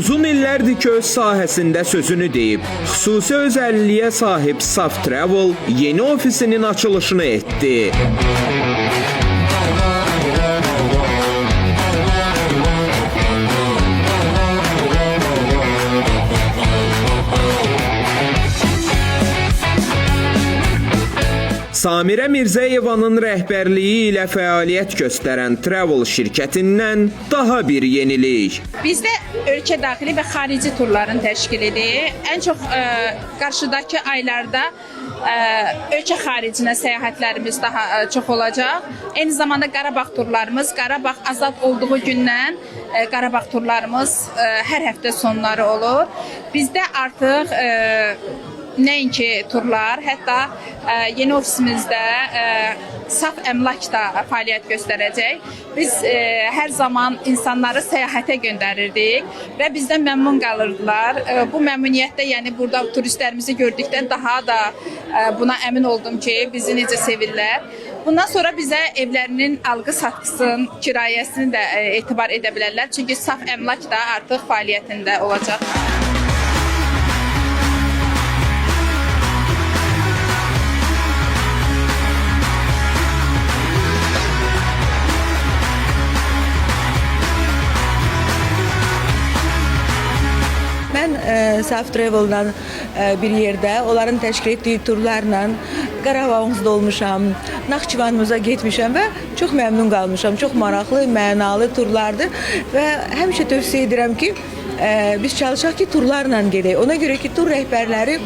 uzun illərdir ki, öz sahəsində sözünü deyib. Xüsusi özəlliyə sahib Saf Travel yeni ofisinin açılışını etdi. Samirə Mirzəyevanın rəhbərliyi ilə fəaliyyət göstərən Travel şirkətindən daha bir yenilik. Bizdə ölkə daxili və xarici turların təşkilidir. Ən çox qarşıdakı aylarda ölkə xaricinə səyahətlərimiz daha çox olacaq. Eyni zamanda Qarabağ turlarımız, Qarabağ azad olduğu gündən Qarabağ turlarımız hər həftə sonları olur. Bizdə artıq nəinki turlar, hətta yeni ofisimizdə saf əmlak da fəaliyyət göstərəcək. Biz hər zaman insanları səyahətə göndərirdik və bizdən məmnun qalırdılar. Bu məmnuniyyətdə, yəni burada turistlərimizi gördükdən daha da buna əmin oldum ki, bizi necə sevirlər. Bundan sonra bizə evlərinin alqı-satqısının kirayəsini də etibar edə bilərlər. Çünki saf əmlak da artıq fəaliyyətində olacaq. Mən Saf Travel'dan bir yerdə, onların təşkil etdiyi turlarla Qarabağımızda olmuşam, Naxçıvanımıza getmişəm və çox məmnun qalmışam. Çox maraqlı, mənalı turlardır və həmişə tövsiyə edirəm ki, biz çalışaq ki, turlarla gedək. Ona görə ki, tur rəhbərləri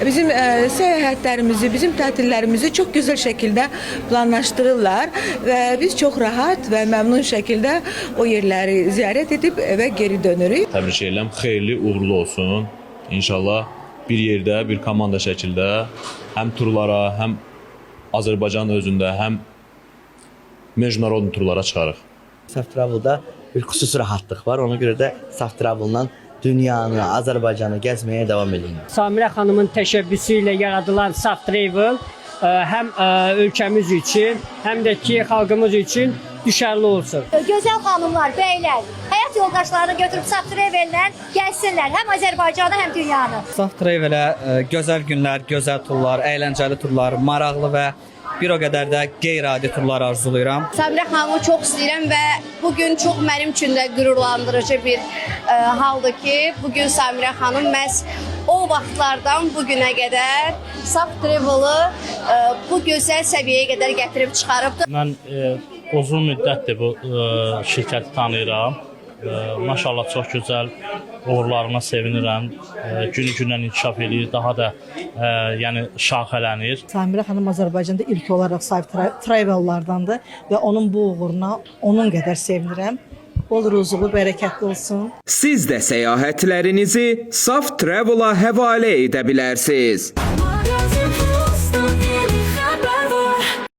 bizim səyahətlərimizi, bizim tətillərimizi çox gözəl şəkildə planlaşdırırlar və biz çox rahat və məmnun şəkildə o yerləri ziyarət edib evə geri dönürük. Təbrik edirəm, xeyirli, uğurlu olsun. İnşallah bir yerdə, bir komanda şəkildə həm turlara, həm Azərbaycan özündə, həm mecnarod turlara çıxarıq. Saf Travel'da bir xüsusi rahatlıq var. Ona görə də Saf Travel'la dünyanı, Azərbaycanı gəzməyə davam edin. Samirə xanımın təşəbbüsü ilə yaradılan Saf Travel həm ölkəmiz üçün, həm də ki, xalqımız üçün düşərli olsun. Gözəl xanımlar, bəylər, həyat yoldaşlarını götürüb Saf Travel'lə gəlsinlər, həm Azərbaycanı, həm dünyanı. Saf Travel'ə gözəl günlər, gözəl turlar, əyləncəli turlar, maraqlı və bir o qədər də qeyri-adi turlar arzulayıram. Samirə xanımı çox istəyirəm və bugün çox mənim üçün də qürurlandırıcı bir haldır ki, bugün Samirə xanım məhz o vaxtlardan bugünə qədər Saf Travel'ı bu gözəl səviyyəyə qədər gətirib çıxarıbdır. Mən uzun müddətdir bu şirkəti tanıyıram. Maşallah çox gözəl, uğurlarına sevinirəm. Günü-gündən inkişaf edir, daha da yəni şaxələnir. Samirə xanım Azərbaycanda ilk olaraq Saf Travel'lardandır və onun bu uğuruna onun qədər sevinirəm. Bol ruzulu, bərəkətli olsun. Siz də səyahətlərinizi Saf Travel'a həvalə edə bilərsiniz.